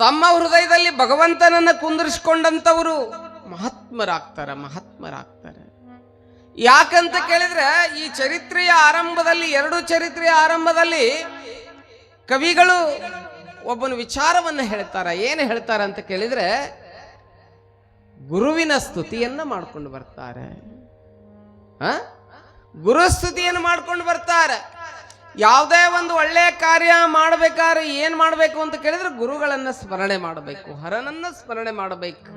ತಮ್ಮ ಹೃದಯದಲ್ಲಿ ಭಗವಂತನನ್ನ ಕುಂದಿರಿಸಿಕೊಂಡಂತವರು ಮಹಾತ್ಮರಾಗ್ತಾರೆ. ಯಾಕಂತ ಕೇಳಿದ್ರೆ ಈ ಚರಿತ್ರೆಯ ಆರಂಭದಲ್ಲಿ, ಎರಡು ಚರಿತ್ರೆಯ ಆರಂಭದಲ್ಲಿ ಕವಿಗಳು ಒಬ್ಬನ ವಿಚಾರವನ್ನು ಹೇಳ್ತಾರೆ. ಏನು ಹೇಳ್ತಾರೆ ಅಂತ ಕೇಳಿದ್ರೆ, ಗುರುವಿನ ಸ್ತುತಿಯನ್ನ ಮಾಡ್ಕೊಂಡು ಬರ್ತಾರೆ. ಗುರುಸ್ತುತಿಯನ್ನು ಮಾಡ್ಕೊಂಡು ಬರ್ತಾರೆ. ಯಾವುದೇ ಒಂದು ಒಳ್ಳೆಯ ಕಾರ್ಯ ಮಾಡಬೇಕಾದ್ರೆ ಏನ್ ಮಾಡಬೇಕು ಅಂತ ಕೇಳಿದ್ರೆ, ಗುರುಗಳನ್ನ ಸ್ಮರಣೆ ಮಾಡಬೇಕು, ಹರನನ್ನ ಸ್ಮರಣೆ ಮಾಡಬೇಕು,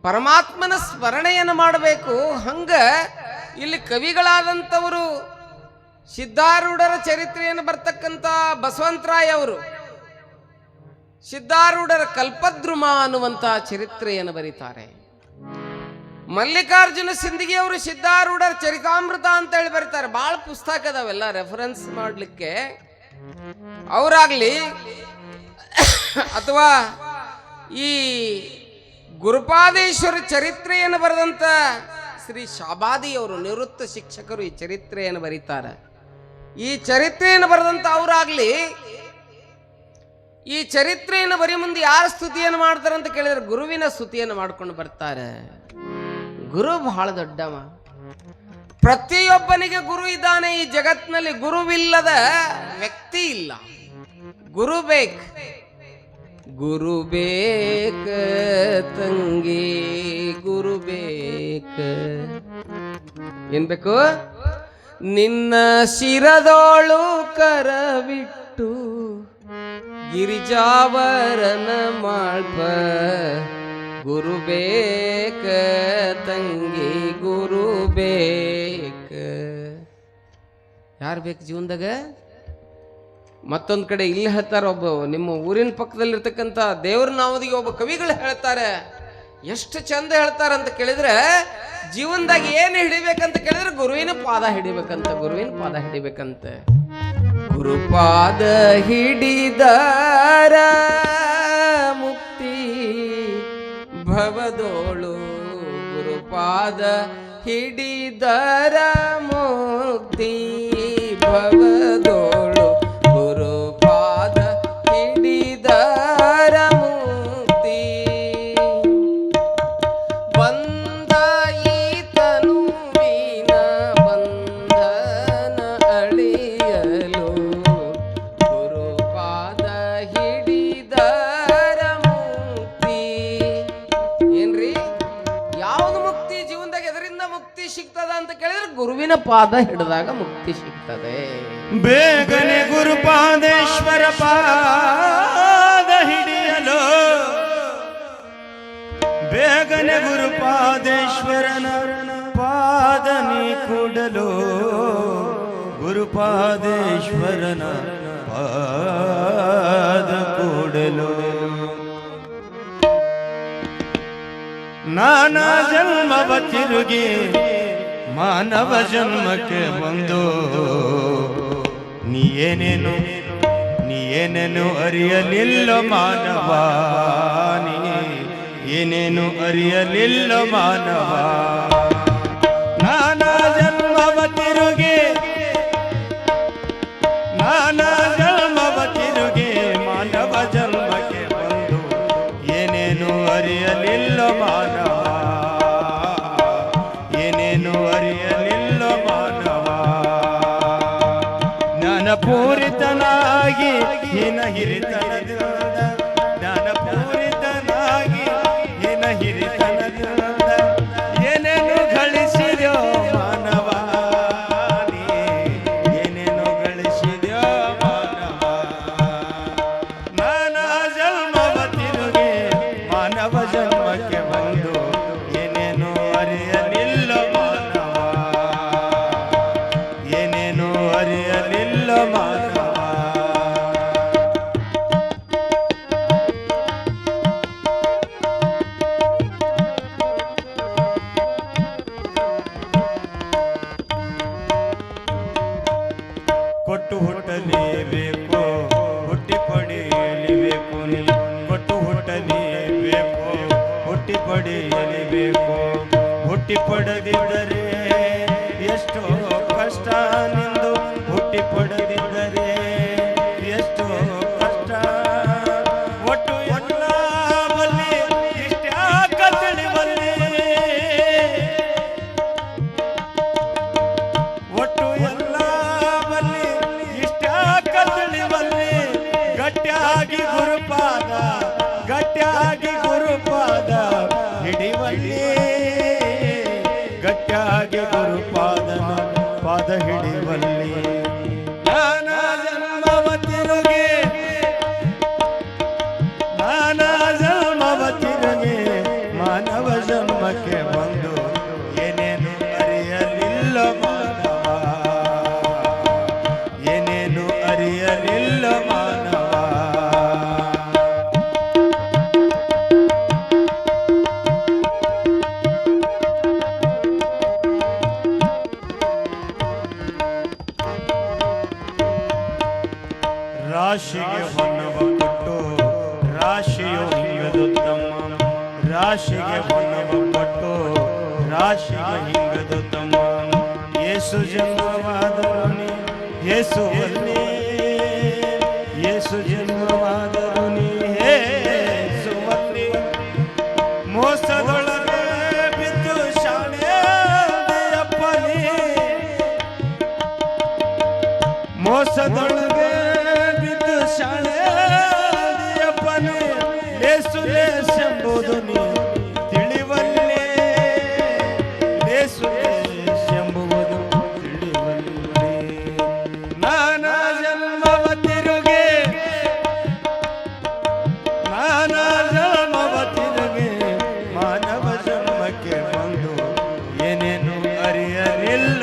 ಪರಮಾತ್ಮನ ಸ್ಮರಣೆಯನ್ನು ಮಾಡಬೇಕು. ಹಂಗ ಇಲ್ಲಿ ಕವಿಗಳಾದಂಥವರು ಸಿದ್ಧಾರೂಢರ ಚರಿತ್ರೆಯನ್ನು ಬರ್ತಕ್ಕಂಥ ಬಸವಂತರಾಯ ಅವರು ಸಿದ್ಧಾರೂಢರ ಕಲ್ಪದ್ರುಮ ಅನ್ನುವಂತಹ ಚರಿತ್ರೆಯನ್ನು ಬರೀತಾರೆ. ಮಲ್ಲಿಕಾರ್ಜುನ ಸಿಂದಗಿ ಅವರು ಸಿದ್ಧಾರೂಢರ ಚರಿತಾಮೃತ ಅಂತ ಹೇಳಿ ಬರೀತಾರೆ. ಬಹಳ ಪುಸ್ತಕ ಅದಾವೆಲ್ಲ ರೆಫರೆನ್ಸ್ ಮಾಡ್ಲಿಕ್ಕೆ. ಅವರಾಗ್ಲಿ ಅಥವಾ ಈ ಗುರುಪಾದೇಶ್ವರ ಚರಿತ್ರೆಯನ್ನು ಬರೆದಂತ ಶ್ರೀ ಶಾಬಾದಿ ಅವರು ನಿವೃತ್ತ ಶಿಕ್ಷಕರು ಈ ಚರಿತ್ರೆಯನ್ನು ಬರೀತಾರೆ. ಈ ಚರಿತ್ರೆಯನ್ನು ಬರೆದಂತ ಅವರಾಗ್ಲಿ ಈ ಚರಿತ್ರೆಯನ್ನು ಬರೀ ಮುಂದೆ ಯಾರ ಸ್ತುತಿಯನ್ನು ಮಾಡ್ತಾರೆ ಅಂತ ಕೇಳಿದ್ರೆ, ಗುರುವಿನ ಸ್ತುತಿಯನ್ನು ಮಾಡ್ಕೊಂಡು ಬರ್ತಾರೆ. ಗುರು ಬಹಳ ದೊಡ್ಡವ. ಪ್ರತಿಯೊಬ್ಬನಿಗೆ ಗುರು ಇದ್ದಾನೆ ಈ ಜಗತ್ತಿನಲ್ಲಿ. ಗುರುವಿಲ್ಲದ ವ್ಯಕ್ತಿ ಇಲ್ಲ. ಗುರು ಬೇಕ, ಗುರು ಬೇಕ ತಂಗಿ, ಗುರು ಬೇಕ. ಏನ್ ಬೇಕು? ನಿನ್ನ ಶಿರದೋಳು ಕರವಿಟ್ಟು ಗಿರಿಜಾವರನ ಮಾಡ್ಪ, ಗುರು ಬೇಕ ತಂಗಿ, ಗುರು ಬೇಕ. ಯಾರು ಬೇಕು ಜೀವನದಾಗ? ಮತ್ತೊಂದು ಕಡೆ ಇಲ್ಲಿ ಹೇಳ್ತಾರೆ, ಒಬ್ಬ ನಿಮ್ಮ ಊರಿನ ಪಕ್ಕದಲ್ಲಿರ್ತಕ್ಕಂಥ ದೇವ್ರ ನಾಮದಿಗೆ ಒಬ್ಬ ಕವಿಗಳು ಹೇಳ್ತಾರೆ. ಎಷ್ಟು ಚಂದ ಹೇಳ್ತಾರೆ ಅಂತ ಕೇಳಿದ್ರೆ, ಜೀವನದಾಗ ಏನು ಹಿಡಿಬೇಕಂತ ಕೇಳಿದ್ರೆ ಗುರುವಿನ ಪಾದ ಹಿಡಿಬೇಕಂತ, ಗುರುವಿನ ಪಾದ ಹಿಡಿಬೇಕಂತ. ಗುರುಪಾದ ಹಿಡಿದಾರ ಮುಕ್ತಿ ಭವದೋಳು, ಗುರುಪಾದ ಹಿಡಿದಾರ ಮುಕ್ತಿ ಭವದೋಳು, ಗುರುಪಾದ ಹಿಡಿದಾರ ಮುಕ್ತಿ. ಬಂದ ಈ ತನುವಿನ ಬಂಧನ ಅಳಿಯಲು, ಗುರುಪಾದ ಹಿಡಿದಾರ ಮುಕ್ತಿ. ಏನ್ರಿ? ಯಾವುದು ಮುಕ್ತಿ ಜೀವನದಾಗ? ಎದರಿಂದ ಮುಕ್ತಿ ಸಿಗ್ತದ ಅಂತ ಕೇಳಿದ್ರೆ, ಗುರುವಿನ ಪಾದ ಹಿಡಿದಾಗ ಮುಕ್ತಿ ಸಿಗ್ತದೆ. ಬೇಗನೆ ಗುರುಪಾದೇಶ್ವರ ಪಾದ ಹಿಡಿಯಲು, ಬೇಗನೆ ಗುರುಪಾದೇಶ್ವರನ ಪಾದ ನೀ ಕೂಡಲು, ಗುರುಪಾದೇಶ್ವರನ ಪಾದ ಕೂಡಲು. ನಾನಾ ಜನ್ಮವ ತಿರುಗಿ ಮಾನವ ಜನ್ಮಕ್ಕೆ ಬಂದು, ನೀ ಏನೇನು ಅರಿಯಲಿಲ್ಲ ಮಾನವ, ನೀ ಏನೇನು ಅರಿಯಲಿಲ್ಲ ಮಾನವ. ನಾನಾ ಜನ್ಮವ ತಿರುಗಿ ಮಾನವ ಜನ್ಮಕ್ಕೆ ಬಂದು, ಏನೇನು ಅರಿಯಲಿಲ್ಲ ಮಾನವ, ಏನೇನು ಅರಿಯಲಿಲ್ಲ ಮಾನವ. ಜ್ಞಾನಪೂರಿತನಾಗಿ ಹೀನ ಹಿರಿತನದಿಂದ, ಜ್ಞಾನಪೂರಿತನಾಗಿ ಹೀನ ಹಿರಿತನದಿಂದ, ಏನೇನು ಗಳಿಸಿದ್ಯೋ ಮಾನವ, ನೀ ಏನೇನು ಗಳಿಸಿದ್ಯೋ ಮಾನವ. ನಾನಾ ಜನ್ಮವ ತಿರುಗಿ ಮಾನವ ಜನ್ಮಕ್ಕೆ ಬಂದು, ಏನೇನು ಅರಿಯಲಿಲ್ಲ ಮಾನವ, ಏನೇನು ಅರಿಯಲಿಲ್ಲ ಮಾನವ. ಕೊಟ್ಟು ಹುಟ್ಟಲೇಬೇಕು, ಹುಟ್ಟಿ ಪಡೆಯಲೇಬೇಕು, ಕೊಟ್ಟು ಹುಟ್ಟಲೇಬೇಕು, ಹುಟ್ಟಿ ಪಡೆಯಲೇಬೇಕು. ಹುಟ್ಟಿ ಪಡೆದಿದ್ದರೆ ಎಷ್ಟೋ ಕಷ್ಟ ನಿಂದು, ಹುಟ್ಟಿ ಪಡೆದಿದ್ದರೆ ಎಷ್ಟೋ ಕಷ್ಟ. ಒಟ್ಟು ಗಟ್ಟಿಯಾಗಿ ಗುರುಪಾದ ಗಟ್ಟಿಯಾಗಿ ಗುರುಪಾದ ಹಿಡಿವಲ್ಲಿ ಗಟ್ಟಿಯಾಗಿ ಗುರುಪಾದನ ಪಾದ ಹಿಡಿವಲ್ಲಿ ನಾನಾ ಜನ್ಮವ ತಿರುಗಿ ನಾನಾ ಜನ್ಮವ ತಿರುಗಿ ಮಾನವ ಜನ್ಮಕ್ಕೆ ಬಂದು ಏನೇನು ಅರಿಯಲಿಲ್ಲ ಮಾನವ ಏನೇನು ಅರಿಯಲಿಲ್ಲ ಮಾನವ ರಾಶಿಗೆ ಹೊನ್ನವ ಕೊಟ್ಟು ರಾಶಿಯು ಹಿಂಗದು ತಮ್ಮ ರಾಶಿಗೆ ಹೊನ್ನವ ಕೊಟ್ಟು ರಾಶಿಗೆ ಹಿಂಗದು ತಮ್ಮ ಯೇಸು ಜನ್ಮವಾದರು ನೀ ಯೇಸುವಲ್ಲಿ ಯೇಸು ಜನ್ಮವಾದರು ನೀ ಯೇಸುವಲ್ಲಿ ಮೋಸದೊಳಗೆ ಬಿದ್ದು ಶಾಣೆಯಪ್ಪನೇ ಮೋಸದೊಳಗೆ ಬಿದ್ದು ಶಾಣೆಯಪ್ಪನೇ ಲೇಸು ಲೇಸೆಂಬುದು ನೀ ತಿಳಿವಲ್ಲೇ ಲೇಸು ಲೇಸೆಂಬುವುದು ತಿಳಿವಲ್ಲೇ ನಾನಾ ಜನ್ಮವ ತಿರುಗಿ ನಾನಾ ಜನ್ಮವ ತಿರುಗಿ ಮಾನವ ಜನ್ಮಕ್ಕೆ ಬಂದು ಏನೇನು ಅರಿಯಲಿಲ್ಲ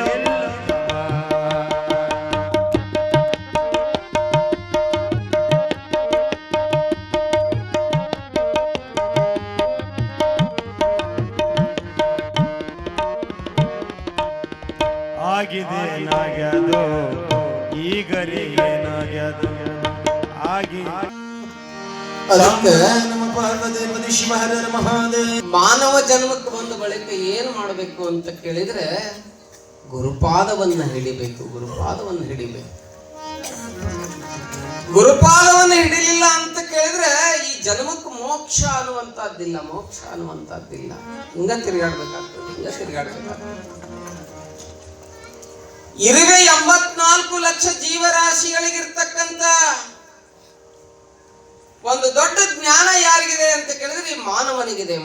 ಆಗಿದೆ ಏನಾಗ್ಯದು ಈಗರಿ ಏನಾಗ್ಯದು ಆಗಿ ಅದಕ್ಕೆ ನಮ್ಮ ಪಾರ್ವತಿ ಶಿವ ಹರ ಮಹಾದೇವ ಮಾನವ ಜನ್ಮಕ್ಕೆ ಬಂದ ಬಳಿಕ ಏನು ಮಾಡಬೇಕು ಅಂತ ಕೇಳಿದ್ರೆ ಗುರುಪಾದವನ್ನ ಹಿಡಿಬೇಕು ಗುರುಪಾದವನ್ನು ಹಿಡಿಬೇಕು ಗುರುಪಾದವನ್ನು ಹಿಡಿಲಿಲ್ಲ ಅಂತ ಕೇಳಿದ್ರೆ ಈ ಜನ್ಮಕ್ಕೆ ಮೋಕ್ಷ ಅನ್ನುವಂತಹದ್ದಿಲ್ಲ ಮೋಕ್ಷ ಅನ್ನುವಂತಹದ್ದಿಲ್ಲ ಹಿಂಗ ತಿರುಗಾಡ್ಬೇಕಾಗ್ತದೆ ಇರುವೆ 84 ಲಕ್ಷ ಜೀವರಾಶಿಗಳಿಗಿರ್ತಕ್ಕಂಥ ಒಂದು ದೊಡ್ಡ ಜ್ಞಾನ ಯಾರಿಗಿದೆ ಅಂತ ಕೇಳಿದ್ರೆ ಈ ಮಾನವನಿಗಿದೆ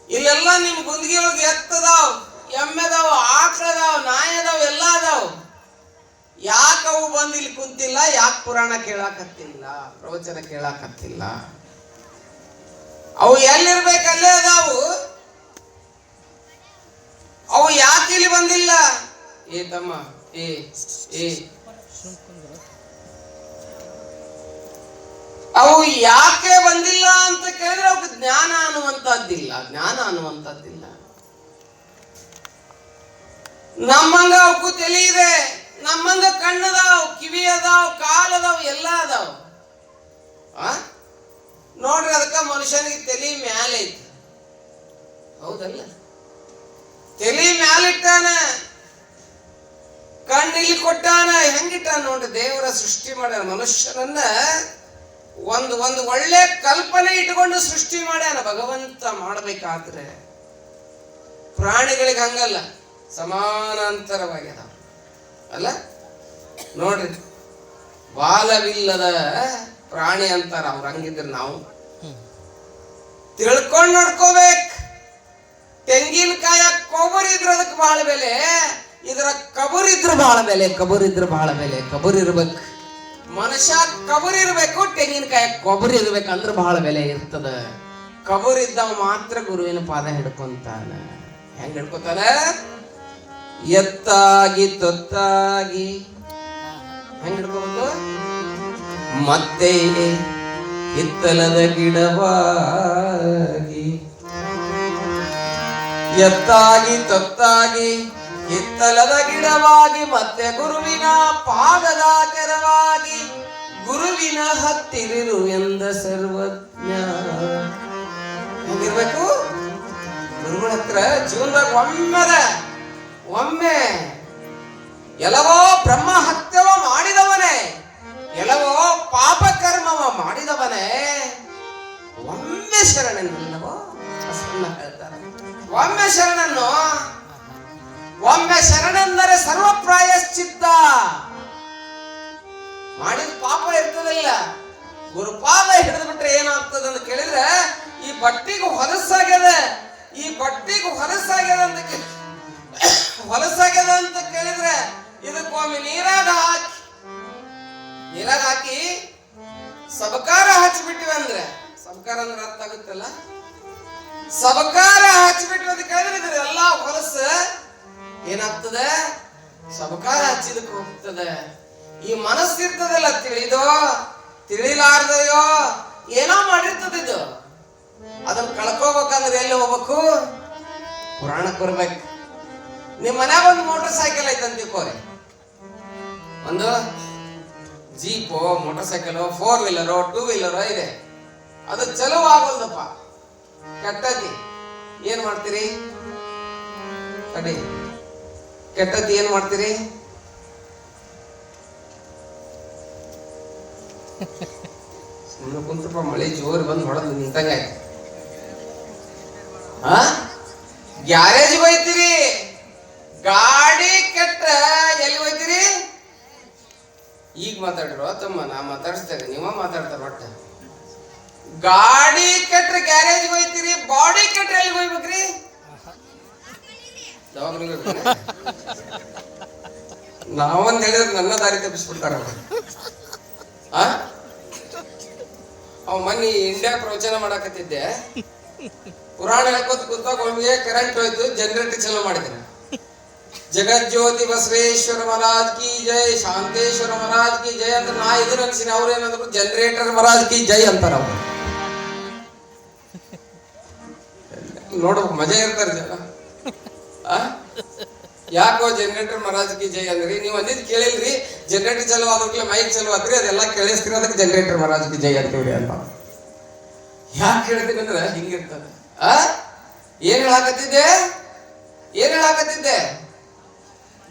ಇಲ್ಲೆಲ್ಲ ನಿಮ್ ಗುಂದಿಗೆಯೊಳಗೆ ಎತ್ತದಾವ್ ಎಮ್ಮೆದಾವ್ ಆಕಳದಾವ್ ನಾಯದಾವ್ ಎಲ್ಲ ಅದಾವ್ ಯಾಕವು ಬಂದು ಇಲ್ಲಿ ಕುಂತಿಲ್ಲ ಯಾಕೆ ಪುರಾಣ ಕೇಳಾಕತ್ತಿಲ್ಲ ಪ್ರವಚನ ಕೇಳಾಕತ್ತಿಲ್ಲ ಅವು ಎಲ್ಲಿರ್ಬೇಕಲ್ಲೇ ಅದಾವು ಅವು ಯಾಕೆ ಇಲ್ಲಿ ಬಂದಿಲ್ಲ ಏ ತಮ್ಮ ಏ ಅವು ಯಾಕೆ ಬಂದಿಲ್ಲ ಅಂತ ಕೇಳಿದ್ರೆ ಅವಕ್ಕೆ ಜ್ಞಾನ ಅನ್ನುವಂಥದ್ದಿಲ್ಲ ನಮ್ಮಂಗ ಅವಕ್ಕೂ ತಲೆ ಇದೆ ನಮ್ಮಂಗ ಕಣ್ಣದಾವ್ ಕಿವಿ ಅದಾವ್ ಕಾಲದಾವ್ ಎಲ್ಲ ಅದಾವ್ ನೋಡ್ರಿ ಅದಕ್ಕ ಮನುಷ್ಯನಿಗೆ ತಲೆ ಮ್ಯಾಲೆ ಐತಿ ಹೌದಲ್ಲ ತಲೆ ಮ್ಯಾಲಿಟ್ಟಾನ ಕಣ್ಣಿಲ್ಲಿ ಕೊಟ್ಟಾನ ಹೆಂಗಿಟ್ಟಾನ ನೋಡ್ರಿ ದೇವರ ಸೃಷ್ಟಿ ಮಾಡ್ಯಾನ ಮನುಷ್ಯನನ್ನ ಒಂದು ಒಳ್ಳೆ ಕಲ್ಪನೆ ಇಟ್ಕೊಂಡು ಸೃಷ್ಟಿ ಮಾಡ್ಯಾನ ಭಗವಂತ ಮಾಡ್ಬೇಕಾದ್ರೆ ಪ್ರಾಣಿಗಳಿಗೆ ಹಂಗಲ್ಲ ಸಮಾನಾಂತರವಾಗಿ ಅದಾವ ಅಲ್ಲ ನೋಡ್ರಿ ಬಾಲವಿಲ್ಲದ ಪ್ರಾಣಿ ಅಂತಾರ ಅವ್ರ ಹಂಗಿದ್ರೆ ನಾವು ತಿಳ್ಕೊಂಡು ನೋಡ್ಕೋಬೇಕು ತೆಂಗಿನಕಾಯ ಕೊಬ್ಬರಿದ್ರೆ ಅದಕ್ಕೆ ಬಹಳ ಬೆಲೆ ಇದರ ಕಬರಿದ್ರೆ ಬಹಳ ಬೆಲೆ ಕಬರ್ ಇರ್ಬೇಕು ಮನುಷ್ಯ ಕಬರ್ ಇರ್ಬೇಕು ತೆಂಗಿನಕಾಯ ಕೊಬ್ಬರಿ ಇರ್ಬೇಕಂದ್ರೆ ಬಹಳ ಬೆಲೆ ಇರ್ತದ ಕಬರ್ ಇದ್ದವ ಮಾತ್ರ ಗುರುವಿನ ಪಾದ ಹಿಡ್ಕೊಂತಾನ ಹೆಂಗ್ ಹಿಡ್ಕೊತಾನ ಎತ್ತಾಗಿ ತೊತ್ತಾಗಿ ಹೆಂಗ್ ಹಿಡ್ಕೋಬೇಕು ಮತ್ತೆ ಹಿತ್ತಲದ ಗಿಡವಾಗಿ ಎತ್ತಾಗಿ ತೊತ್ತಾಗಿ ಹಿತ್ತಲದ ಗಿಡವಾಗಿ ಮತ್ತೆ ಗುರುವಿನ ಪಾದದ ಕೆರವಾಗಿ ಗುರುವಿನ ಹತ್ತಿರಿರು ಎಂದ ಸರ್ವಜ್ಞ ಹೆಂಗಿರ್ಬೇಕು ಗುರುಗಳ ಹತ್ರ ಜೀವನದಾಗ ಒಮ್ಮೆ ಎಲ್ಲವೋ ಬ್ರಹ್ಮ ಹತ್ಯವ ಮಾಡಿದವನೇ ಎಲ್ಲವೋ ಪಾಪ ಕರ್ಮವ ಮಾಡಿದವನೇ ಒಮ್ಮೆ ಶರಣನಲ್ಲವೋ ಹೇಳ್ತಾರೆ ಒಮ್ಮೆ ಶರಣೆಂದರೆ ಸರ್ವ ಪ್ರಾಯಶ್ಚಿತ್ತ ಮಾಡಿದ ಪಾಪ ಇರ್ತದಲ್ಲ ಗುರುಪಾದ ಹಿಡಿದು ಬಿಟ್ರೆ ಏನಾಗ್ತದೆ ಅಂತ ಕೇಳಿದ್ರೆ ಈ ಬಟ್ಟಿಗೂ ಹೊಲಸಾಗ್ಯದ, ಈ ಬಟ್ಟಿಗೂ ಹೊಲಸಾಗ್ಯದ ಅಂತ ಕೇಳಿದ್ರೆ ಇದಕ್ಕೊಮ್ಮೆ ನೀರಾಗ ಹಾಕಿ ಸಬಕಾರ ಹಚ್ಚಿಬಿಟ್ಟಿವೆ ಅಂದ್ರೆ, ಸಬಕಾರ ಅಂದ್ರೆ ಅರ್ಥ ಆಗುತ್ತಲ್ಲ, ಸಬಕಾರ ಹಚ್ಚಿಬಿಟ್ಟಿವೆ ಅಂತ ಕೇಳಿದ್ರೆ ಇದೆಲ್ಲ ಹೊಲಸ ಏನಾಗ್ತದೆ, ಸಬಕಾರ ಹಚ್ಚಿದಕ್ಕೆ ಹೋಗ್ತದೆ. ಈ ಮನಸ್ಸಿರ್ತದಲ್ಲ, ತಿಳಿದೋ ತಿಳಿಲಾರ್ದೆಯೋ ಏನೋ ಮಾಡಿರ್ತದೆ ಇದು, ಅದನ್ನ ಕಳ್ಕೋಬೇಕಂದ್ರೆ ಎಲ್ಲಿ ಹೋಗ್ಬೇಕು? ಪುರಾಣಕ್ಕೆ ಬರ್ಬೇಕು. ನಿಮ್ ಮನ್ಯಾಗ ಒಂದು ಮೋಟರ್ ಸೈಕಲ್ ಐತಂತಿಕೋರಿ, ಒಂದು ಜೀಪೋ ಮೋಟರ್ ಸೈಕಲ್ 4 ವೀಲರೋ 2 ವೀಲರೋ ಇದೆ, ಅದು ಚಲೋ ಆಗೋಲ್ದಪ್ಪ, ಕೆಟ್ಟತಿ. ಏನ್ ಮಾಡ್ತೀರಿ? ಕಡಿ ಕೆಟ್ಟತಿ ಏನ್ ಮಾಡ್ತೀರಿ? ಸುಮ್ಮನೆ ಕುಂತಪ್ಪ, ಮಳೆ ಜೋರ್ ಬಂದು ಹೊಡೆದು ನಿಂತಂಗ ಆಯ್ತು. ಗ್ಯಾರೇಜ್ ಹೋಯ್ತೀರಿ, ಗಾಡಿ ಕೆಟ್ಟ ಎಲ್ಲಿ ಹೋಯ್ತೀರಿ? ಈಗ ಮಾತಾಡ್ರು ತಮ್ಮ, ನಾ ಮಾತಾಡಿಸ್ತೇನೆ, ನೀವ ಮಾತಾಡ್ತಾರ. ಒಟ್ಟ ಗಾಡಿ ಕೆಟ್ಟ ಗ್ಯಾರೇಜ್ ಹೋಯ್ತೀರಿ, ಬಾಡಿ ಕೆಟ್ಟ ಎಲ್ಲಿ ಹೋಗ್ಬೇಕ್ರಿ? ನಾವಂತ ಹೇಳಿದ್ರೆ ನನ್ನ ದಾರಿ ತಪ್ಪಿಸ್ಬಿಡ್ತಾರ. ಅವ್ ಮನ್ನಿ ಇಂಡಿಯಾ ಪ್ರವಚನ ಮಾಡಕತ್ತಿದ್ದೆ, ಪುರಾಣ ಹೇಳ್ಕೊತ ಕೂತಾಗ ಒಮ್ಮಿಗೆ ಕರೆಂಟ್ ಹೋಯ್ತು, ಜನರೇಟರ್ ಚಲೋ ಮಾಡಿದ್ರೆ ಜಗಜ್ಯೋತಿ ಬಸವೇಶ್ವರ ಮಹಾರಾಜ್ ಕಿ ಜೈ, ಶಾಂತೇಶ್ವರ ಮಹಾರಾಜ್ ಕಿ ಜೈ ಅಂತ ನಾ ಇದನ್ನ ಅನ್ಸಿನಿ. ಅವ್ರು ಏನಾದ್ರು ಜನರೇಟರ್ ಮಹಾರಾಜ್ ಕಿ ಜೈ ಅಂತಾರ. ಅವ್ರು ನೋಡ್ಬೇಕು, ಮಜಾ ಇರ್ತಾರೆ ಜನ. ಯಾಕೋ ಜನರೇಟರ್ ಮಹಾರಾಜ್ ಕಿ ಜೈ ಅಂದ್ರಿ? ನೀವು ಅಂದಿದ್ ಕೇಳಿಲ್ರಿ, ಜನರೇಟರ್ ಚಲೋ ಆದ್ಮೇಲೆ ಮೈಕ್ ಚಲೋ ಆದ್ರಿ, ಅದೆಲ್ಲ ಕೇಳಿಸ್ತೀರಿ, ಅದಕ್ಕೆ ಜನರೇಟರ್ ಮಹಾರಾಜ್ ಕಿ ಜೈ ಅಂತೀವ್ರಿ ಅಂತ. ಯಾಕೆ ಹೇಳ್ತೀನಿ ಅಂದ್ರೆ ಹಿಂಗಿರ್ತದೆ. ಏನ್ ಹೇಳಾಕತ್ತಿದ್ದೆ?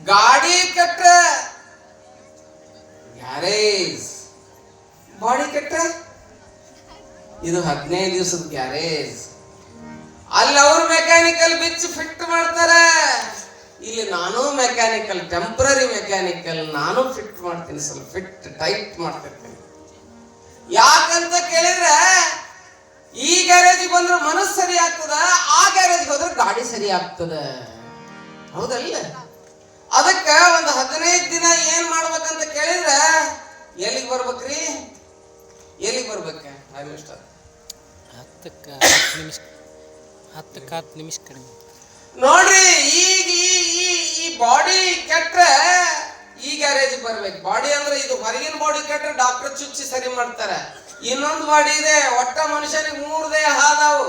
ಗಾಡಿ ಕೆಟ್ಟ ಗ್ಯಾರೇಜ್, ಬಾಡಿ ಕೆಟ್ಟ ಇದು 15 ದಿವಸದ ಗ್ಯಾರೇಜ್. ಅಲ್ಲಿ ಅವ್ರು ಮೆಕ್ಯಾನಿಕಲ್ ಬಿಚ್ಚಿ ಫಿಟ್ ಮಾಡ್ತಾರೆ, ಇಲ್ಲಿ ನಾನು ಮೆಕ್ಯಾನಿಕಲ್, ಟೆಂಪ್ರರಿ ಮೆಕ್ಯಾನಿಕಲ್, ನಾನು ಫಿಟ್ ಮಾಡ್ತೀನಿ, ಸ್ವಲ್ಪ ಫಿಟ್ ಟೈಟ್ ಮಾಡ್ತಿರ್ತೀನಿ. ಯಾಕಂತ ಕೇಳಿದ್ರೆ ಈ ಗ್ಯಾರೇಜ್ ಬಂದ್ರೆ ಮನಸ್ಸು ಸರಿ ಆಗ್ತದ, ಆ ಗ್ಯಾರೇಜ್ ಹೋದ್ರೆ ಗಾಡಿ ಸರಿ ಆಗ್ತದ, ಹೌದಲ್ಲ? ಅದಕ್ಕ ಒಂದು 15 ದಿನ ಏನ್ ಮಾಡ್ಬೇಕಂತ ಕೇಳಿದ್ರೆ ಎಲ್ಲಿಗೆ ಬರ್ಬೇಕ್ರಿ? ಎಲ್ಲಿಗೆ ಬರ್ಬೇಕ? 10 ನಿಮಿಷ ಕಡಿಮೆ ನೋಡ್ರಿ. ಈಗ ಈ ಬಾಡಿ ಕೆಟ್ರೆ ಈ ಗ್ಯಾರೇಜ್ ಬರ್ಬೇಕು. ಬಾಡಿ ಅಂದ್ರೆ ಇದು ಹೊರಗಿನ ಬಾಡಿ ಕೆಟ್ರೆ ಡಾಕ್ಟರ್ ಚುಚ್ಚಿ ಸರಿ ಮಾಡ್ತಾರೆ. ಇನ್ನೊಂದು ಬಾಡಿ ಇದೆ, ಒಟ್ಟ ಮನುಷ್ಯನಿಗೆ 3 ದೇಹ ಆದಾವು,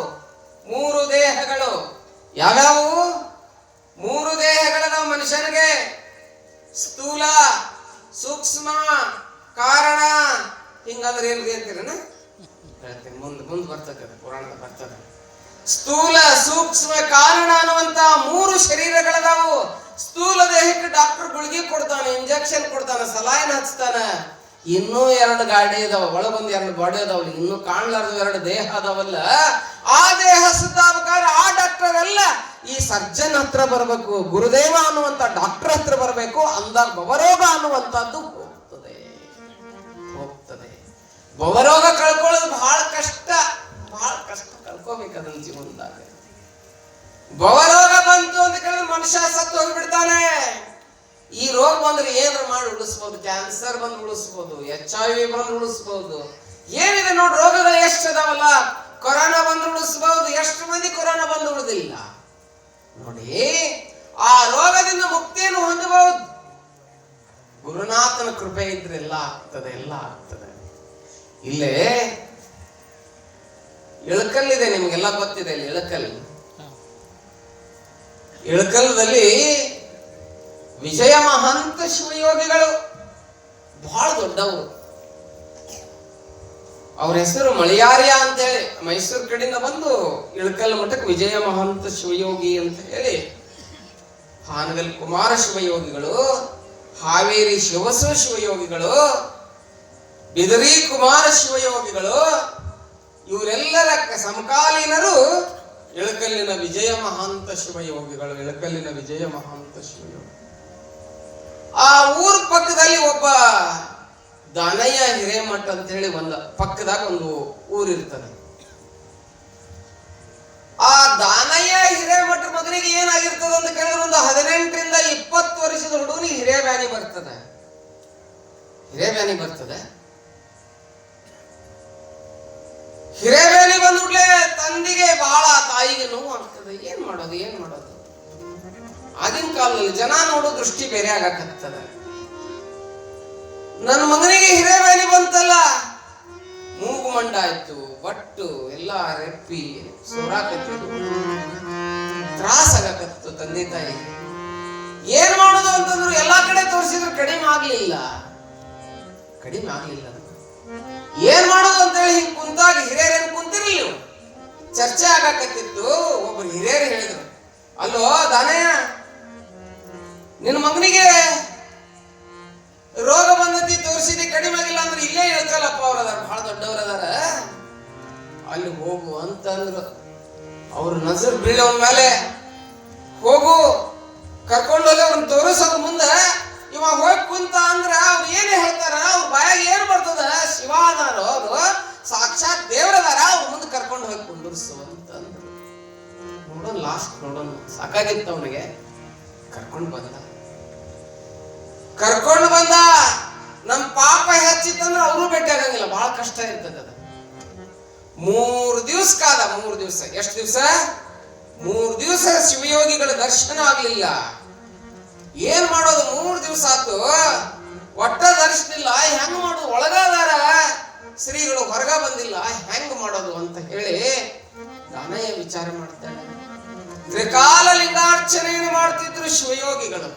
3 ದೇಹಗಳು. ಯಾವ್ಯಾವು? 3 ದೇಹಗಳದಾವ ಮನುಷ್ಯನಿಗೆ: ಸ್ಥೂಲ, ಸೂಕ್ಷ್ಮ, ಕಾರಣ. ಹಿಂಗಂದ್ರೆ ಏನ್ರಿ ಅಂತೀರನ? ಹೇಳ್ತೀನಿ, ಮುಂದೆ ಬರ್ತದೆ, ಪುರಾಣದ ಬರ್ತದೆ. ಸ್ಥೂಲ, ಸೂಕ್ಷ್ಮ, ಕಾರಣ ಅನ್ನುವಂತ 3 ಶರೀರಗಳದಾವು. ಸ್ಥೂಲ ದೇಹಕ್ಕೆ ಡಾಕ್ಟರ್ ಗುಳಿಗೆ ಕೊಡ್ತಾನೆ, ಇಂಜೆಕ್ಷನ್ ಕೊಡ್ತಾನೆ, ಸಲಾಯಿನ್ ಹಚ್ತಾನ. ಇನ್ನೂ 2 ಗಾಡಿ ಅದಾವ, ಒಳಗೊಂದು 2 ಬಾಡಿ ಅದಾವಲ್ಲ, ಇನ್ನೂ ಕಾಣ್ಲಾರ್ದು 2 ದೇಹ ಅದಾವಲ್ಲ. ಆ ದೇಹ ಸುದ್ದ ಆಗ್ಬೇಕಾದ್ರೆ ಆ ಡಾಕ್ಟರ್ ಅಲ್ಲ, ಈ ಸರ್ಜನ್ ಹತ್ರ ಬರಬೇಕು, ಗುರುದೇವ ಅನ್ನುವಂತ ಡಾಕ್ಟರ್ ಹತ್ರ ಬರಬೇಕು. ಅಂದಾಗ ಭವರೋಗ ಅನ್ನುವಂತದ್ದು ಹೋಗ್ತದೆ. ಭವರೋಗ ಕಳ್ಕೊಳ್ಳೋದು ಬಹಳ ಕಷ್ಟ ಕಳ್ಕೋಬೇಕು ಅದನ್ನ ಜೀವನದಾಗ. ಭವರೋಗ ಬಂತು ಅಂತ ಕೇಳಿದ್ರೆ ಮನುಷ್ಯ ಸತ್ತು ಹೋಗ್ಬಿಡ್ತಾನೆ. ಈ ರೋಗ ಬಂದ್ರೆ ಏನಾರ ಮಾಡಿ ಉಳಿಸ್ಬೋದು, ಕ್ಯಾನ್ಸರ್ ಬಂದು ಉಳಿಸ್ಬೋದು, HIV ಬಂದು ಉಳಿಸ್ಬೋದು. ಏನಿದೆ ನೋಡಿ, ರೋಗಗಳು ಎಷ್ಟು ಅದಾವಲ್ಲ. ಕೊರೋನಾ ಬಂದು ಉಳಿಸ್ಬಹುದು, ಎಷ್ಟು ಮಂದಿ ಕೊರೋನಾ ಬಂದು ಉಳಿದಿಲ್ಲ ನೋಡಿ. ಆ ರೋಗದಿಂದ ಮುಕ್ತಿಯನ್ನು ಹೊಂದಬಹುದು. ಗುರುನಾಥನ ಕೃಪೆ ಇದ್ರೆ ಎಲ್ಲ ಆಗ್ತದೆ. ಇಲ್ಲೇ ಇಳಕಲ್ಲಿದೆ, ನಿಮ್ಗೆಲ್ಲ ಗೊತ್ತಿದೆ. ಇಲ್ಲಿ ಇಳಕಲ್ಲದಲ್ಲಿ ವಿಜಯ ಮಹಾಂತ ಶಿವಯೋಗಿಗಳು ಬಹಳ ದೊಡ್ಡವರು. ಅವ್ರ ಹೆಸರು ಮಳಿಯಾರ್ಯ ಅಂತ ಹೇಳಿ ಮೈಸೂರು ಕಡೆಯಿಂದ ಬಂದು ಇಳಕಲ್ ಮಠಕ್ಕೆ ವಿಜಯ ಮಹಾಂತ ಶಿವಯೋಗಿ ಅಂತ ಹೇಳಿ, ಹಾನಗಲ್ ಕುಮಾರ ಶಿವಯೋಗಿಗಳು, ಹಾವೇರಿ ಶಿವಸು ಶಿವಯೋಗಿಗಳು, ಬಿದರಿ ಕುಮಾರ ಶಿವಯೋಗಿಗಳು, ಇವರೆಲ್ಲರ ಸಮಕಾಲೀನರು ಇಳಕಲ್ಲಿನ ವಿಜಯ ಮಹಾಂತ ಶಿವಯೋಗಿಗಳು. ಆ ಊರ ಪಕ್ಕದಲ್ಲಿ ಒಬ್ಬ ದಾನಯ್ಯ ಹಿರೇಮಠ ಅಂತ ಹೇಳಿ ಪಕ್ಕದಾಗ ಒಂದು ಊರಿರ್ತದೆ. ಆ ದಾನಯ್ಯ ಹಿರೇಮಠ ಮಗನಿಗೆ ಏನಾಗಿರ್ತದ ಅಂತ ಕೇಳಿದ್ರೆ ಒಂದು 18ರಿಂದ 20 ವರ್ಷದ ಹುಡುಗನಿಗೆ ಹಿರೇಬ್ಯಾನಿ ಬರ್ತದೆ. ಹಿರೇಬ್ಯಾನಿ ಬಂದ್ಬಿಟ್ಲೆ ತಂದೆಗೆ ಬಹಳ, ತಾಯಿಗೆ ನೋವು ಆಗ್ತದೆ. ಏನ್ ಮಾಡೋದು ಆಗಿನ ಕಾಲದಲ್ಲಿ ಜನ ನೋಡೋ ದೃಷ್ಟಿ ಬೇರೆ ಆಗಕತ್ತದ. ನನ್ನ ಮಗನಿಗೆ ಹಿರೇಬ್ಯಾನಿ ಬಂತಲ್ಲ, ಮೂಗು ಮಂಡ ಆಯ್ತು, ಬಟ್ಟು ಎಲ್ಲ ರೆಪ್ಪಿ ಸೋರಾಕತ್ತಿದ್ದು, ತ್ರಾಸ ಆಗಕತ್ತು ತಂದೆ ತಾಯಿ. ಏನ್ ಮಾಡೋದು ಅಂತಂದ್ರು ಎಲ್ಲಾ ಕಡೆ ತೋರಿಸಿದ್ರು ಕಡಿಮೆ ಆಗ್ಲಿಲ್ಲ. ಏನ್ ಮಾಡೋದು ಅಂತ ಹೇಳಿ ಹಿಂಗ್ ಕುಂತಾಗ ಹಿರಿಯರೇನು ಕುಂತಿರ್ಲಿ, ಚರ್ಚೆ ಆಗಾಕತ್ತಿತ್ತು. ಒಬ್ರು ಹಿರಿಯರು ಹೇಳಿದ್ರು, ಅಲ್ಲೋ ದಾನಯ್ಯ, ನಿನ್ನ ಮಗನಿಗೆ ರೋಗ ಬಂದತಿ, ತೋರಿಸಿದಿ, ಕಡಿಮೆ ಆಗಿಲ್ಲ ಅಂದ್ರೆ ಇಲ್ಲೇ ಹೇಳ್ಕಲ್ಲಪ್ಪ, ಅವ್ರ ಅದಾರ, ಬಹಳ ದೊಡ್ಡವ್ರ ಅದಾರ, ಅಲ್ಲಿ ಹೋಗು ಅಂತಂದ್ರು. ಅವ್ರ ನಜರ್ ಬೀಳೋನ್ ಮೇಲೆ ಹೋಗು, ಕರ್ಕೊಂಡೋಗಿ ಅವ್ರನ್ನ ತೋರಿಸೋದು. ಮುಂದೆ ಇವ ಹೋಗಿ ಕುಂತ ಅಂದ್ರ ಅವ್ರು ಏನ್ ಹೇಳ್ತಾರ, ಅವ್ರ ಬಾಯಾಗ ಏನ್ ಬರ್ತದ, ಶಿವ ಅದಾರ, ಅವರು ಸಾಕ್ಷಾತ್ ದೇವ್ರದಾರ, ಅವ್ರ ಮುಂದೆ ಕರ್ಕೊಂಡು ಹೋಗಿ ಕುಂದರ್ಸು ಅಂತಂದ್ರು. ನೋಡೋಣ, ಲಾಸ್ಟ್ ನೋಡೋಣ, ಸಾಕಾಗಿತ್ತು ಅವನಿಗೆ. ಕರ್ಕೊಂಡು ಬಂದ. ನಮ್ ಪಾಪ ಹೆಚ್ಚಿತ್ತಂದ್ರೆ ಅವರು ಭೇಟಿ ಆಗಂಗಿಲ್ಲ, ಬಹಳ ಕಷ್ಟ ಇರ್ತದ. 3 ದಿವಸ ಕಾದ. 3 ದಿವಸ, ಎಷ್ಟು ದಿವಸ? 3 ದಿವಸ ಶಿವಯೋಗಿಗಳ ದರ್ಶನ ಆಗ್ಲಿಲ್ಲ. ಏನ್ ಮಾಡೋದು? 3 ದಿವಸ ಆತು, ಒಟ್ಟ ದರ್ಶನ ಇಲ್ಲ. ಹೆಂಗ್ ಮಾಡೋದು? ಒಳಗಾದಾರ ಶ್ರೀಗಳು, ಹೊರಗ ಬಂದಿಲ್ಲ, ಹೆಂಗ್ ಮಾಡೋದು ಅಂತ ಹೇಳಿ ದಾನಯ್ಯ ವಿಚಾರ ಮಾಡ್ತಾನೆ. ತ್ರಿಕಾಲ ಲಿಂಗಾರ್ಚನೆಯನ್ನು ಮಾಡ್ತಿದ್ರು ಶಿವಯೋಗಿಗಳು.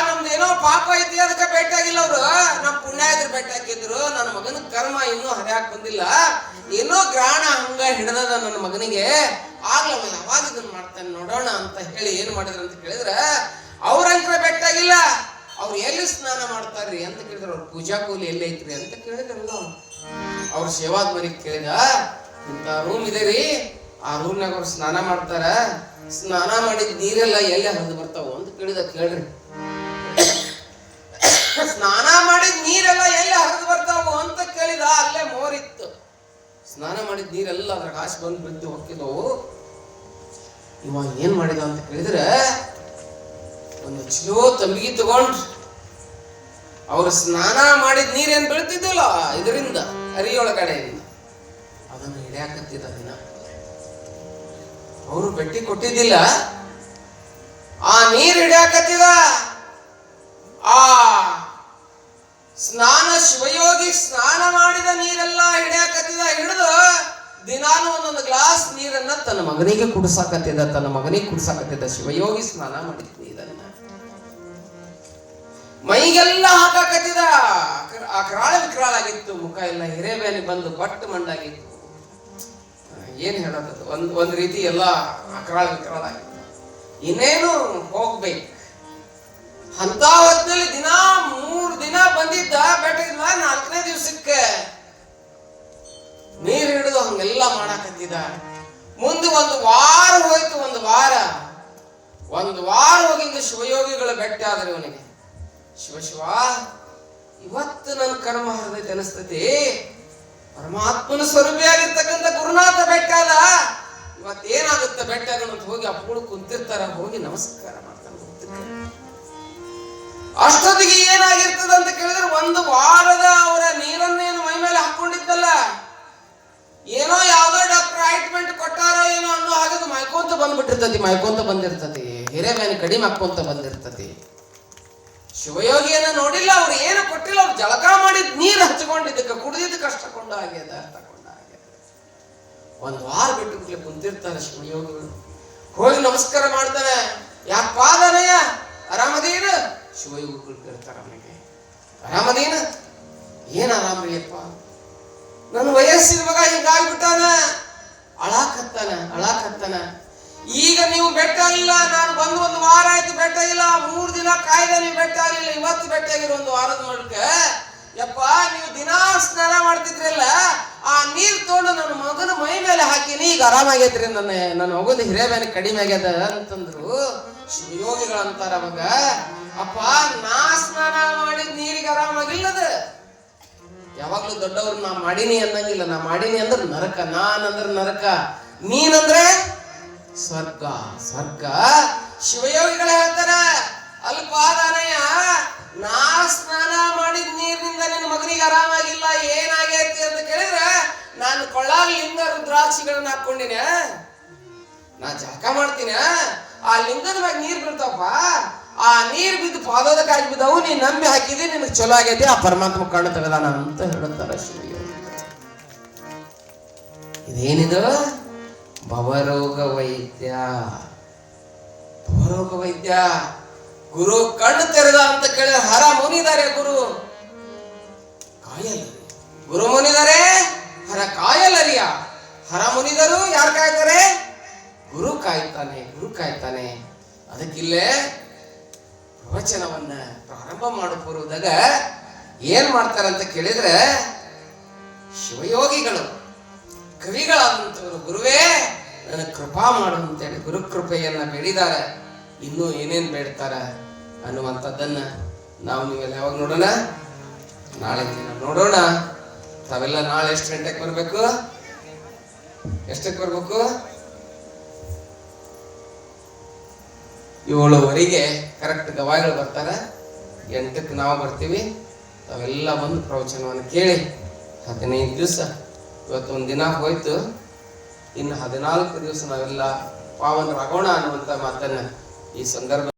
ನಮ್ದೇನೋ ಪಾಪ ಐತಿ, ಅದಕ್ಕೆ ಭೇಟಿಯಾಗಿಲ್ಲ ಅವ್ರು. ನಮ್ ಪುಣ್ಯ ಇದ್ರು ಭೇಟಿ ಹಾಕಿದ್ರು. ನನ್ನ ಮಗನ ಕರ್ಮ ಇನ್ನೂ ಹರಿಯಾಕ್ ಬಂದಿಲ್ಲ, ಏನೋ ಗ್ರಹಣ ಹಂಗ ಹಿಡ್ದದ ನನ್ನ ಮಗನಿಗೆ, ಆಗ್ಲವ ಯಾವಾಗ ಇದನ್ನ ಮಾಡ್ತಾನೆ ನೋಡೋಣ ಅಂತ ಹೇಳಿ ಏನ್ ಮಾಡಿದ್ರು ಅಂತ ಕೇಳಿದ್ರ, ಅವ್ರಂಕ್ರ ಭೇಟಿಯಾಗಿಲ್ಲ. ಅವ್ರು ಎಲ್ಲಿ ಸ್ನಾನ ಮಾಡ್ತಾರ್ರಿ ಅಂತ ಕೇಳಿದ್ರು. ಅವ್ರ ಪೂಜಾ ಕೂಲಿ ಎಲ್ಲಿ ಐತ್ರಿ ಅಂತ ಕೇಳಿದ್ರಲ್ಲ. ಅವ್ರ ಸೇವಾದ ಮನೆಗೆ ಕೇಳಿದ, ಇಂತ ರೂಮ್ ಇದೆ ರೀ, ಆ ರೂಮ್ನಾಗ ಅವ್ರು ಸ್ನಾನ ಮಾಡ್ತಾರ, ಸ್ನಾನ ಮಾಡಿದ ನೀರೆಲ್ಲ ಎಲ್ಲಿ ಹರಿದು ಬರ್ತಾವ ಅಂತ ಕೇಳಿದ. ಕೇಳ್ರಿ, ಸ್ನಾನ ಮಾಡಿದ ನೀರೆಲ್ಲ ಎಲ್ಲಿ ಹರಿದು ಬರ್ತಾವು ಅಂತ ಕೇಳಿದ. ಅಲ್ಲೇ ಮೋರಿತ್ತು, ಸ್ನಾನ ಮಾಡಿದ ನೀರೆಲ್ಲ ಅದ್ರ ಹಾಸಿ ಬಂದು ಬಿದ್ದು ಹೋಗಿದವು. ಇವ ಏನ್ ಮಾಡಿದ ಅಂತ ಕೇಳಿದ್ರೆ, ಒಂದು ಚಲೋ ತಂಬಿಗೆ ತಗೊಂಡ್ ಅವ್ರು ಸ್ನಾನ ಮಾಡಿದ ನೀರೇನ್ ಬೀಳ್ತಿದ್ದಲ್ಲ ಇದರಿಂದ ಹರಿಯೊಳಗಡೆಯಿಂದ, ಅದನ್ನು ಹಿಡಿಯಾಕತ್ತಿದ್ದ. ದಿನ ಅವರು ಬೆಟ್ಟಿ ಕೊಟ್ಟಿದ್ದಿಲ್ಲ, ಆ ನೀರ್ ಹಿಡಿಯಾಕತ್ತಿದ. ಆ ಸ್ನಾನ ಶಿವಯೋಗಿ ಸ್ನಾನ ಮಾಡಿದ ನೀರೆಲ್ಲ ಹಿಡಿಯಾಕತ್ತಿದ. ಹಿಡಿದು ದಿನಾನು ಒಂದೊಂದು ಗ್ಲಾಸ್ ನೀರನ್ನ ತನ್ನ ಮಗನಿಗೆ ಕುಡಿಸಾಕತ್ತಿದ್ದ. ಶಿವಯೋಗಿ ಸ್ನಾನ ಮಾಡಿದ ನೀರನ್ನ ಮೈಗೆಲ್ಲ ಹಾಕಾಕತ್ತಿದ. ಆ ಕರಾಳ ವಿಕರಾಳ ಆಗಿತ್ತು, ಮುಖ ಎಲ್ಲ ಹಿರೇಬೇನೆ ಬಂದು ಬಟ್ಟು ಮಂಡಾಗಿತ್ತು. ಏನ್ ಹೇಳೋದು, ಒಂದ್ ರೀತಿ ಎಲ್ಲ ಅಕರಾಳ ವಿಕರಾಳ ಆಗಿತ್ತು. ಇನ್ನೇನು ಹೋಗ್ಬೇಕು ಅಂತ ಹೊತ್ತಿನಲ್ಲಿ ದಿನ 3 ದಿನ ಬಂದಿದ್ದ. ಬೆಟ್ಟಗಿದ್ದ 4ನೇ ದಿವಸಕ್ಕೆ ನೀರು ಹಿಡಿದು ಹಂಗೆಲ್ಲ ಮಾಡಾಕತ್ತಿದ. ಮುಂದೆ 1 ವಾರ ಹೋಯ್ತು. 1 ವಾರ ಹೋಗಿಂದ ಶಿವಯೋಗಿಗಳ ಭೇಟಿ ಆದ್ರೆ ಇವನಿಗೆ, ಶಿವ ಇವತ್ತು ನನ್ನ ಕರ್ಮ ಹರಿದೈತೆ ಅನಿಸ್ತತಿ. ಪರಮಾತ್ಮನ ಸ್ವರೂಪಿಯಾಗಿರ್ತಕ್ಕಂಥ ಗುರುನಾಥ ಭೇಟಿಯಾದ. ಇವತ್ತೇನಾಗುತ್ತೆ ಭೇಟಿಯಾಗೋಣ ಅಂತ ಹೋಗಿ ಅಪ್ಪಗಳು ಕುಂತಿರ್ತಾರ, ಹೋಗಿ ನಮಸ್ಕಾರ ಮಾಡ್ತಾನೆ. ಅಷ್ಟೊತ್ತಿಗೆ ಏನಾಗಿರ್ತದ ಅಂತ ಕೇಳಿದ್ರೆ, 1 ವಾರದ ಅವರ ನೀರನ್ನೇನು ಮೈ ಮೇಲೆ ಹಾಕೊಂಡಿದ್ದಲ್ಲ, ಏನೋ ಯಾವ್ದೋ ಡಾಕ್ಟರ್ ಆಯಿಂಟ್ಮೆಂಟ್ ಕೊಟ್ಟಾರೋ ಏನೋ ಅನ್ನೋ ಹಾಗೆ ಮೈಕೊಂತ ಬಂದಿರ್ತತಿ. ಹಿರೇಬೇನೆ ಕಡಿಮೆ ಹಾಕೊಂತ ಬಂದಿರ್ತತಿ. ಶಿವಯೋಗಿಯನ್ನ ನೋಡಿಲ್ಲ, ಅವ್ರು ಏನು ಕೊಟ್ಟಿಲ್ಲ. ಅವ್ರು ಜಳಕ ಮಾಡಿದ್ ನೀರು ಹಚ್ಕೊಂಡಿದ್ದಕ್ಕೆ ಕುಡಿದಿದ್ದು ಕಷ್ಟಕೊಂಡ ಆಗ್ಯದ. 1 ವಾರ ಬಿಟ್ಟು ಕುಂತಿರ್ತಾರೆ ಶಿವಯೋಗಿಗಳು. ಹೋಗಿ ನಮಸ್ಕಾರ ಮಾಡ್ತಾನೆ. ಯಾಕಪ್ಪ ದಾನಯ್ಯ, ಆರಾಮದೀನ? ಶಿವಯೋಗಿಗಳು ಕೇಳ್ತಾರ ಅವನಿಗೆ, ಆರಾಮದೀನ? ಏನ್ ಆರಾಮ್ರಿಯಪ್ಪ, ನನ್ನ ವಯಸ್ಸಿನ ಮಗ ಹಿಂಗಾಗ್ಬಿಟ್ಟಾನ, ಅಳಾಕತ್ತಾನ. ಈಗ ನೀವು ಬೆಟ್ಟ ಆಗಿಲ್ಲ, ನಾನು ಬಂದು 1 ವಾರ ಆಯ್ತು ಬೆಟ್ಟ ಆಗಿಲ್ಲ. 3 ದಿನ ಕಾಯ್ದೆ ನೀವು ಬೆಟ್ಟ ಆಗಿಲ್ಲ, ಇವತ್ತು ಬೆಟ್ಟ ಆಗಿರೋ 1 ವಾರದ ಮೂಲಕ. ಯಪ್ಪ, ನೀವು ದಿನಾ ಸ್ನಾನ ಮಾಡ್ತಿದ್ರಲ್ಲ, ಆ ನೀರ್ ತಗೊಂಡು ನನ್ನ ಮಗನ ಮೈ ಮೇಲೆ ಹಾಕಿನಿ, ಈಗ ಆರಾಮಾಗೈತ್ರಿ, ನನ್ನ ಮಗನ ಹಿರೇಬೇನೆ ಕಡಿಮೆ ಆಗ್ಯದ ಅಂತಂದ್ರು. ಶಿವಯೋಗಿಗಳಂತಾರ ಅವಾಗ, ಅಪ್ಪ, ನಾ ಸ್ನಾನ ಮಾಡಿದ ನೀರಿಗೆ ಆರಾಮಾಗಿಲ್ಲದ, ಯಾವಾಗ್ಲೂ ದೊಡ್ಡವ್ರು ನಾ ಮಾಡೀನಿ ಅನ್ನಂಗಿಲ್ಲ. ನಾ ಮಾಡೀನಿ ಅಂದ್ರೆ ನರಕ, ನಾನಂದ್ರೆ ನರಕ, ನೀನಂದ್ರೆ ಸ್ವರ್ಗ. ಸ್ವರ್ಗ ಶಿವಯೋಗಿಗಳು ಹೇಳ್ತಾರ, ಅಲ್ಪಾದಾನಯ್ಯ, ನಾ ಸ್ನಾನ ಮಾಡಿದ ನೀರಿನಿಂದ ನಿನ್ನ ಮಗನಿಗೆ ಆರಾಮಾಗಿಲ್ಲ, ಏನಾಗೈತಿ ಅಂತ ಕೇಳಿದ್ರೆ ನಾನು ಕೊಳ್ಳಾಲ್ ಲಿಂಗ ರುದ್ರಾಕ್ಷಿಗಳನ್ನ ಹಾಕೊಂಡಿನ, ನಾ ಜಳಕ ಮಾಡ್ತೀನ, ಆ ಲಿಂಗದ ಮ್ಯಾಗ ನೀರ್ ಬೀಳ್ತಾವಪ್ಪ, ಆ ನೀರ್ ಬಿದ್ದು ಪಾದೋದಕ್ಕಾಗಿ ಬಿದ್ದವು, ನೀ ನಂಬಿ ಹಾಕಿದಿ, ನಿನಗೆ ಚಲೋ ಆಗೈತಿ, ಆ ಪರಮಾತ್ಮ ಕಣ್ಣು ತೆಗೆದಾನ ಅಂತ ಹೇಳುತ್ತಾರ ಶಿವಯೋಗಿ. ಇದೇನಿದು? ಭವರೋಗ ವೈದ್ಯ. ಭವರೋಗ ವೈದ್ಯ. ಗುರು ಕಣ್ಣು ತೆರೆದ ಅಂತ ಕೇಳಿದ್ರೆ ಹರ ಮುನಿದಾರೆ ಗುರು ಕಾಯಲ್ಲ. ಗುರು ಮುನಿದರೆ ಹರ ಕಾಯಲ್ಲರಿಯ. ಹರ ಮುನಿದರು ಯಾರು ಕಾಯ್ತಾರೆ? ಗುರು ಕಾಯ್ತಾನೆ, ಗುರು ಕಾಯ್ತಾನೆ. ಅದಕ್ಕಿಲ್ಲೇ ಪ್ರವಚನವನ್ನ ಪ್ರಾರಂಭ ಮಾಡಬಹುದಾಗ ಏನ್ ಮಾಡ್ತಾರಂತ ಕೇಳಿದ್ರೆ, ಶಿವಯೋಗಿಗಳು ಕವಿಗಳಾದಂಥವರು ಗುರುವೇ ನನಗೆ ಕೃಪಾ ಮಾಡು ಅಂತೇಳಿ ಗುರು ಕೃಪೆಯನ್ನ ಬೇಡಿದ್ದಾರೆ. ಇನ್ನೂ ಏನೇನ್ ಬೇಡ್ತಾರ ಅನ್ನುವಂಥದ್ದನ್ನ ನಾವು ನೀವೆಲ್ಲ ಯಾವಾಗ ನೋಡೋಣ? ನಾಳೆ ದಿನ ನೋಡೋಣ. ತಾವೆಲ್ಲ ನಾಳೆ ಎಷ್ಟು ಗಂಟೆಗೆ ಬರ್ಬೇಕು? ಎಷ್ಟಕ್ಕೆ ಬರ್ಬೇಕು? 7:15 ಕರೆಕ್ಟ್ ಗವಾಯಿಗಳು ಬರ್ತಾರ. 8ಕ್ಕೆ ನಾವು ಬರ್ತೀವಿ. ತಾವೆಲ್ಲ ಬಂದು ಪ್ರವಚನವನ್ನು ಕೇಳಿ 15 ದಿವಸ, ಇವತ್ತೊಂದು ದಿನ ಹೋಯ್ತು, ಇನ್ನು 14 ದಿವಸ ನಾವೆಲ್ಲ ಪಾವನರಾಗೋಣ ಅನ್ನುವಂಥ ಮಾತನ್ನ ಈ ಸಂದರ್ಭ